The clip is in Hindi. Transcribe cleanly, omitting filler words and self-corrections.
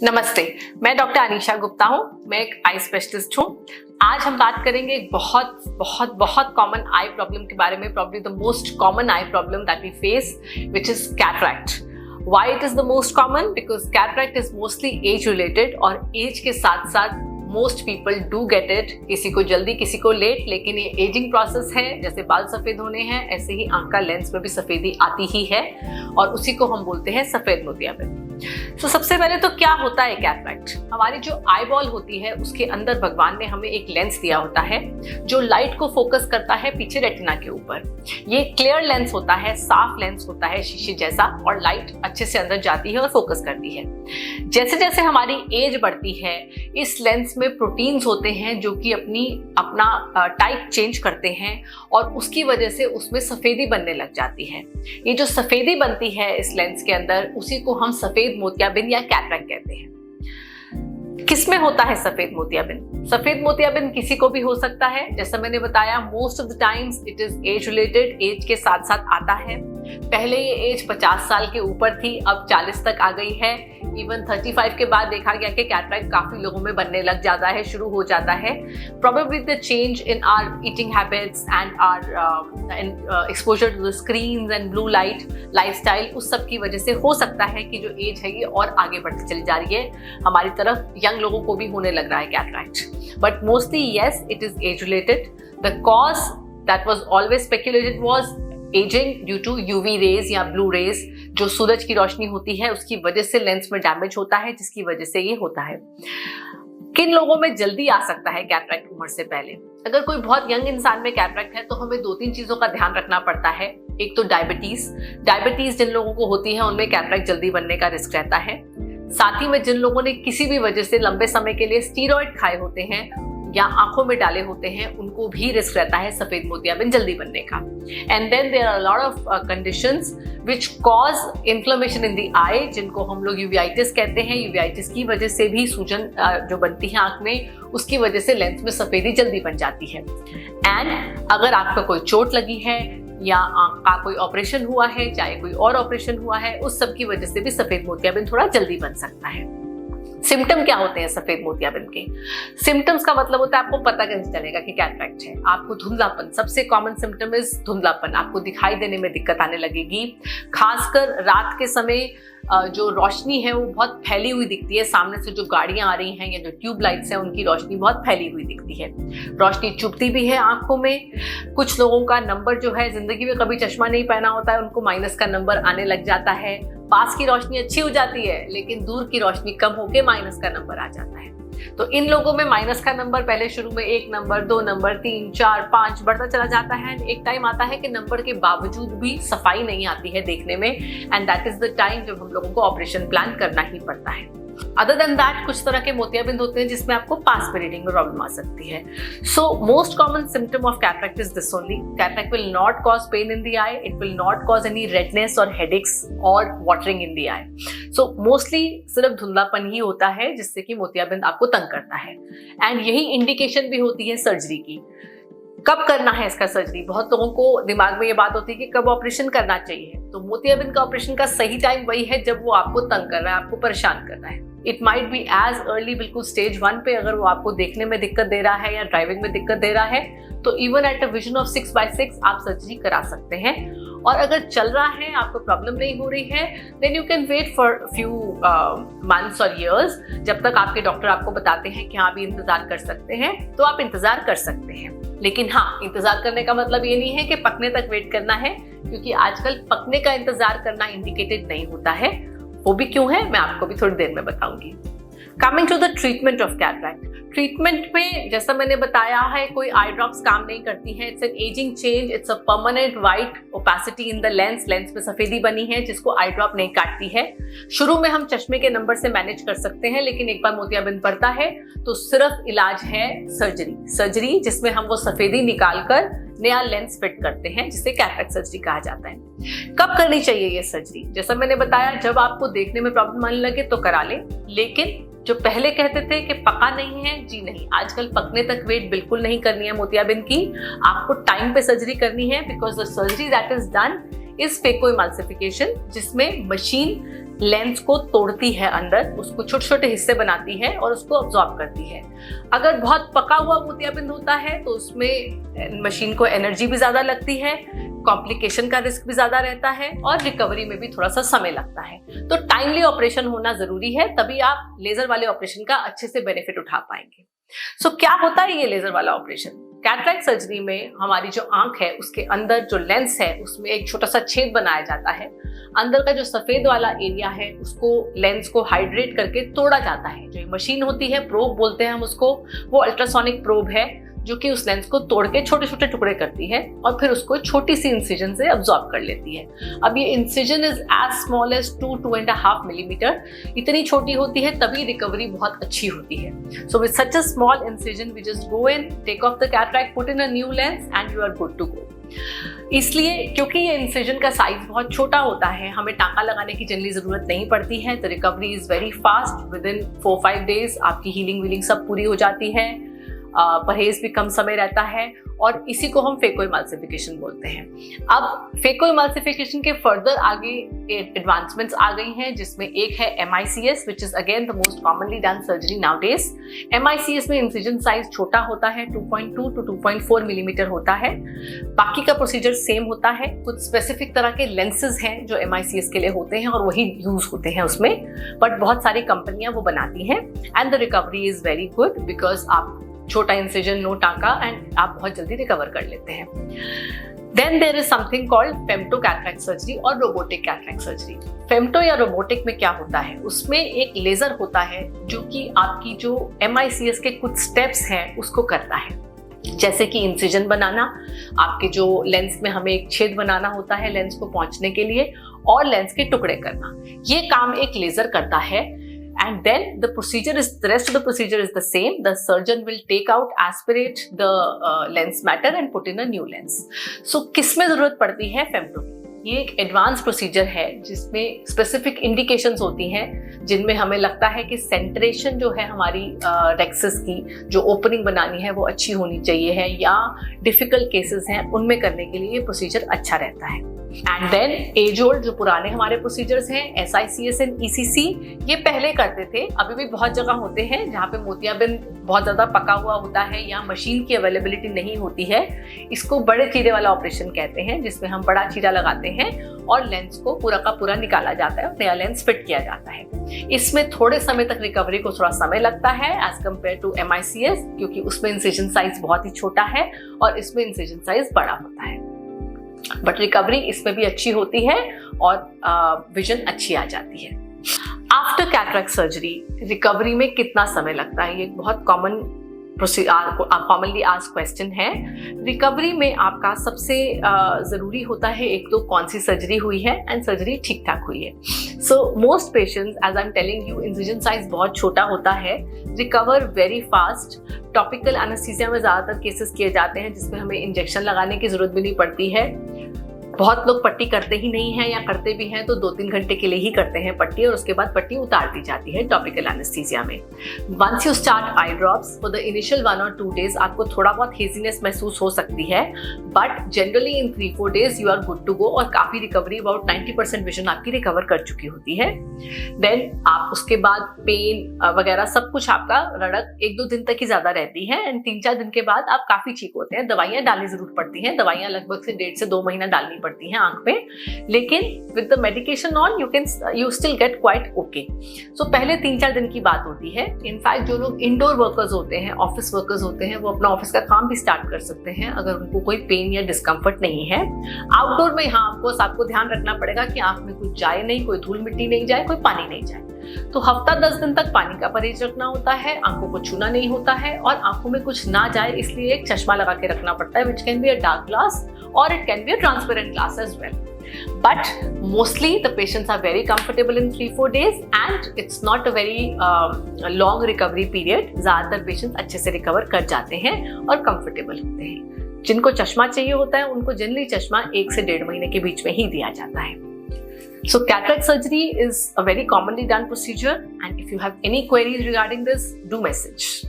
नमस्ते, मैं डॉक्टर अनीशा गुप्ता हूँ। मैं एक आई स्पेशलिस्ट हूँ। आज हम बात करेंगे एक बहुत बहुत बहुत कॉमन आई प्रॉब्लम के बारे में, probably the most common eye problem that we face, which is cataract. Why it is the most common? Because cataract is mostly age related और एज के साथ साथ most people do get it, किसी को जल्दी किसी को लेट, लेकिन ये एजिंग प्रोसेस है। जैसे बाल सफ़ेद होने हैं ऐसे ही आंख का लेंस में भी सफ़ेदी आती ही है और उसी को हम बोलते हैं सफ़ेद मोतियाबिंद। तो सबसे पहले तो क्या होता है कैटरैक्ट? हमारी जो आई बॉल होती है उसके अंदर भगवान ने हमें एक लेंस दिया होता है जो लाइट को फोकस करता है पीछे रेटिना के ऊपर। ये क्लियर लेंस होता है, साफ लेंस होता है शीशे जैसा, और लाइट अच्छे से अंदर जाती है और फोकस करती है। जैसे जैसे हमारी एज बढ़ती है इस लेंस में प्रोटीन्स होते हैं जो कि अपना टाइप चेंज करते हैं और उसकी वजह से उसमें सफ़ेदी बनने लग जाती है। ये जो सफ़ेदी बनती है इस लेंस के अंदर, उसी को हम सफ़ेद मोतियाबिंद या कैटरैक्ट कहते हैं। किसमें होता है सफेद मोतियाबिंद? सफेद मोतियाबिंद किसी को भी हो सकता है। जैसा मैंने बताया, most of the times it is age related, age के साथ साथ आता है। पहले ये एज 50 साल के ऊपर थी, अब 40 तक आ गई है। इवन 35 के बाद देखा गया कि कैटरैक्ट काफी लोगों में बनने लग जाता है, शुरू हो जाता है। Probably the change in our eating habits and our exposure to the screens and blue light lifestyle, उस सब की वजह से हो सकता है कि जो एज है ये और आगे बढ़ती चली जा रही है हमारी तरफ। यंग लोगों को भी होने लग रहा है cataract, but mostly yes it is age related. The cause that was always speculated was ageing due to UV rays या ब्लू रेज, जो सूरज की रोशनी होती है उसकी वजह से लेंस में डैमेज होता है, जिसकी वजह से ये होता है। किन लोगों में जल्दी आ सकता है कैटरैक्ट उम्र से पहले? अगर कोई बहुत यंग इंसान में कैटरैक्ट है तो हमें 2-3 चीजों का ध्यान रखना पड़ता है। एक तो डायबिटीज जिन लोगों को होती है उनमें कैटरैक्ट जल्दी बनने का रिस्क रहता है। साथ ही में जिन लोगों ने किसी भी वजह से लंबे समय के लिए स्टीरॉयड खाए होते हैं या आंखों में डाले होते हैं, उनको भी रिस्क रहता है सफेद मोतियाबिंद जल्दी बनने का। And then there are lot of conditions which cause inflammation in the eye, जिनको हम लोग यूवीआइटिस कहते हैं। यूवीआइटिस की वजह से भी सूजन जो बनती है आंख में, उसकी वजह से लेंस में सफेदी जल्दी बन जाती है। एंड अगर आपका कोई चोट लगी है या आंख का कोई ऑपरेशन हुआ है, चाहे कोई और ऑपरेशन हुआ है, उस सब की वजह से भी सफेद मोतियाबिंद थोड़ा जल्दी बन सकता है। सिम्टम क्या होते हैं सफेद मोतियाबिंद के? सिम्टम्स का मतलब होता है आपको पता कैसे चलेगा कि कैटरैक्ट है। आपको धुंधलापन, सबसे कॉमन सिम्टम इज धुंधलापन। आपको दिखाई देने में दिक्कत आने लगेगी, खासकर रात के समय जो रोशनी है वो बहुत फैली हुई दिखती है। सामने से जो गाड़ियां आ रही हैं या जो ट्यूब लाइट्स हैं उनकी रोशनी बहुत फैली हुई दिखती है। रोशनी चुभती भी है आंखों में। कुछ लोगों का नंबर जो है, जिंदगी में कभी चश्मा नहीं पहना होता है, उनको माइनस का नंबर आने लग जाता है। पास की रोशनी अच्छी हो जाती है लेकिन दूर की रोशनी कम होकर माइनस का नंबर आ जाता है। तो इन लोगों में माइनस का नंबर पहले शुरू में 1 नंबर, 2 नंबर, 3, 4, 5 बढ़ता चला जाता है। एक टाइम आता है कि नंबर के बावजूद भी सफाई नहीं आती है देखने में, and that is the time जब हम लोगों को ऑपरेशन प्लान करना ही पड़ता है। अदर देन दैट कुछ तरह के मोतियाबिंद होते हैं जिसमें आपको पास में रीडिंग में प्रॉब्लम आ सकती है। So most common symptom of cataract is this only. Cataract will not cause pain in the I, it will not cause any redness और हेडेक्स और watering in the I. So mostly सिर्फ धुंधलापन ही होता है जिससे कि मोतियाबिंद आपको तंग करता है। एंड यही इंडिकेशन भी होती है सर्जरी की। कब करना है इसका सर्जरी? बहुत लोगों को दिमाग में ये बात होती है कि कब ऑपरेशन करना चाहिए। तो मोतियाबिंद का ऑपरेशन का सही टाइम वही है जब वो आपको तंग कर रहा है, आपको परेशान कर रहा है। It might be as early, बिल्कुल स्टेज 1 पे अगर वो आपको देखने में दिक्कत दे रहा है या ड्राइविंग में दिक्कत दे रहा है, तो even at a vision of 6/6 आप सर्जरी करा सकते हैं। और अगर चल रहा है, आपको प्रॉब्लम नहीं हो रही है, then you can wait for few months और ईयर्स, जब तक आपके डॉक्टर आपको बताते हैं कि हाँ भी इंतजार कर सकते हैं, तो आप इंतजार कर सकते हैं। लेकिन हाँ, इंतजार करने का मतलब ये नहीं है कि पकने तक वेट करना है, क्योंकि आजकल पकने का इंतजार करना इंडिकेटेड नहीं होता है। वो भी क्यों है मैं आपको भी थोड़ी देर में बताऊंगी। Coming to the treatment of cataract, treatment में जैसा मैंने बताया है, कोई आई ड्रॉप्स काम नहीं करती हैं। It's an ageing change, it's a permanent white opacity in the lens में सफेदी बनी है जिसको आई ड्रॉप नहीं काटती है। शुरू में हम चश्मे के नंबर से मैनेज कर सकते हैं, लेकिन एक बार मोतियाबिंद पड़ता है तो सिर्फ इलाज है सर्जरी, जिसमें हम वो सफेदी निकाल कर नया लेंस फिट करते हैं, जिसे कैटरैक्ट सर्जरी कहा जाता है। कब करनी चाहिए ये सर्जरी? जैसा मैंने बताया, जब आपको देखने में प्रॉब्लम आने लगे तो करा लें। लेकिन जो पहले कहते थे कि पका नहीं है, जी नहीं, आजकल पकने तक वेट बिल्कुल नहीं करनी है मोतियाबिंद की। आपको टाइम पे सर्जरी करनी है, because the surgery that is done is phacoemulsification, जिसमें मशीन लेंस को तोड़ती है, अंदर उसको छोटे छोटे हिस्से बनाती है और उसको अब्सॉर्ब करती है। अगर बहुत पका हुआ मोतियाबिंद होता है तो उसमें मशीन को एनर्जी भी ज्यादा लगती है, कॉम्प्लिकेशन का रिस्क भी ज्यादा रहता है और रिकवरी में भी थोड़ा सा समय लगता है। तो टाइमली ऑपरेशन होना जरूरी है, तभी आप लेजर वाले ऑपरेशन का अच्छे से बेनिफिट उठा पाएंगे। सो क्या होता है ये लेजर वाला ऑपरेशन? कैटरैक्ट सर्जरी में हमारी जो आंख है उसके अंदर जो लेंस है उसमें एक छोटा सा छेद बनाया जाता है। अंदर का जो सफेद वाला एरिया है उसको लेंस को हाइड्रेट करके तोड़ा जाता है। जो मशीन होती है, प्रोब बोलते हैं हम उसको, वो अल्ट्रासोनिक प्रोब है जो कि उस लेंस को तोड़ के छोटे छोटे टुकड़े करती है और फिर उसको छोटी सी इंसिजन से अब्सॉर्ब कर लेती है। अब ये incision is as small as 2.5 millimetre, इतनी छोटी होती है, तभी रिकवरी बहुत अच्छी होती है। So with such a small incision we just go in, take off the cataract, put in a new lens and you are good to go. इसलिए क्योंकि ये इंसिजन का साइज बहुत छोटा होता है, हमें टांका लगाने की जनरली जरूरत नहीं पड़ती है। तो recovery is very fast, with in 4-5 days आपकी हीलिंग वीलिंग सब पूरी हो जाती है। परहेज भी कम समय रहता है और इसी को हम फेकोइमल्सिफिकेशन बोलते हैं। अब फेकोइमल्सिफिकेशन के फर्दर आगे एडवांसमेंट्स आ गई हैं, जिसमें एक है MICS, which is again the most commonly done surgery nowadays. MICS में इंसिजन साइज छोटा होता है, 2.2 to 2.4 मिलीमीटर होता है। बाकी का प्रोसीजर सेम होता है, कुछ स्पेसिफिक तरह के लेंसेज हैं जो MICS के लिए होते हैं और वही यूज होते हैं उसमें, बट बहुत सारी कंपनियां वो बनाती हैं and the recovery is very good because आप छोटा इंसिजन, नो टांका, एंड आप बहुत जल्दी रिकवर कर लेते हैं। Then there is something called femto cataract surgery और रोबोटिक कैटरैक्ट सर्जरी। फेम्टो या रोबोटिक में क्या होता है, उसमें एक लेजर होता है जो कि आपकी जो MICS के कुछ स्टेप्स हैं उसको करता है, जैसे कि इंसिजन बनाना, आपके जो लेंस में हमें एक छेद बनाना होता है लेंस को पहुंचने के लिए, और लेंस के टुकड़े करना, ये काम एक लेजर करता है। And then the rest of the procedure is the same. The surgeon will take out, aspirate the lens matter and put in a new lens. So किस में जरूरत पड़ती है फेम्टो की? ये एक एडवांस प्रोसीजर है जिसमें स्पेसिफिक इंडिकेशंस होती हैं, जिनमें हमें लगता है कि सेंट्रेशन जो है हमारी रेक्सस की जो ओपनिंग बनानी है वो अच्छी होनी चाहिए है, या डिफिकल्ट केसेस हैं उनमें करने के लिए ये प्रोसीजर अच्छा रहता है। एंड देन एज ओल्ड जो पुराने हमारे प्रोसीजर्स हैं, SICS एंड ECC, ये पहले करते थे, अभी भी बहुत जगह होते हैं जहाँ पे मोतियाबिंद बहुत ज्यादा पका हुआ होता है या मशीन की अवेलेबिलिटी नहीं होती है। इसको बड़े चीरे वाला ऑपरेशन कहते हैं, जिसमें हम बड़ा चीरा लगाते हैं और लेंस को पूरा का पूरा निकाला जाता है और नया लेंस फिट किया जाता है। इसमें थोड़े समय तक रिकवरी को थोड़ा समय लगता है एज कम्पेयर टू MICS, क्योंकि उसमें इंसिजन साइज बहुत ही छोटा है और इसमें इंसिजन साइज बड़ा होता है, बट रिकवरी इसमें भी अच्छी होती है और विजन अच्छी आ जाती है। आफ्टर कैटरैक्ट सर्जरी रिकवरी में कितना समय लगता है, ये बहुत कॉमनली आस्क्ड क्वेश्चन है। रिकवरी में आपका सबसे जरूरी होता है एक तो कौन सी सर्जरी हुई है एंड सर्जरी ठीक ठाक हुई है। So most patients, as I am telling you, incision size बहुत छोटा होता है, recover very fast. Topical anaesthesia में ज्यादातर केसेस किए जाते हैं जिसमें हमें इंजेक्शन लगाने की जरूरत भी नहीं पड़ती है। बहुत लोग पट्टी करते ही नहीं है, या करते भी हैं तो 2-3 घंटे के लिए ही करते हैं पट्टी, और उसके बाद पट्टी उतार दी जाती है टॉपिकल एनेस्थीसिया में। Once you start eye drops, for the initial 1 or 2 days आपको थोड़ा बहुत हेजीनेस महसूस हो सकती है, but generally in 3-4 days you are good to go, और काफी रिकवरी, अबाउट 90% विजन आपकी रिकवर कर चुकी होती है। देन आप उसके बाद पेन वगैरह सब कुछ आपका रड़क 1-2 दिन तक ही ज्यादा रहती है, एंड 3-4 दिन के बाद आप काफी ठीक होते हैं। दवाइयां डालनी जरूर पड़ती हैं, दवाइयां लगभग से 1.5 से 2 महीना डालनी पड़ती हैं आंख पे, लेकिन with the medication on you still get quite okay. So पहले 3-4 दिन की बात होती है। इनफैक्ट जो लोग इंडोर वर्कर्स होते हैं, ऑफिस वर्कर्स होते हैं, वो अपना ऑफिस का काम भी स्टार्ट कर सकते हैं अगर उनको कोई पेन या डिस्कम्फर्ट नहीं है। आउटडोर में यहाँ आपको ध्यान रखना पड़ेगा कि आंख में कुछ जाए नहीं, कोई धूल मिट्टी नहीं जाए, कोई पानी नहीं जाए। तो हफ्ता 10 दिन तक पानी का परहेज रखना होता है, आंखों को छूना नहीं होता है, और आंखों में कुछ ना जाए इसलिए एक चश्मा लगा के रखना पड़ता है, which can be a dark glass or it can be a transparent glass as well. But mostly the patients are very comfortable in 3-4 days and it's not a very long recovery period. ज़्यादातर patients अच्छे से recover कर जाते हैं और comfortable होते हैं। जिनको चश्मा चाहिए होता है उनको जनरली चश्मा 1 से 1.5 महीने के बीच में ही दिया जाता है। So cataract surgery is a very commonly done procedure, and if you have any queries regarding this, do message.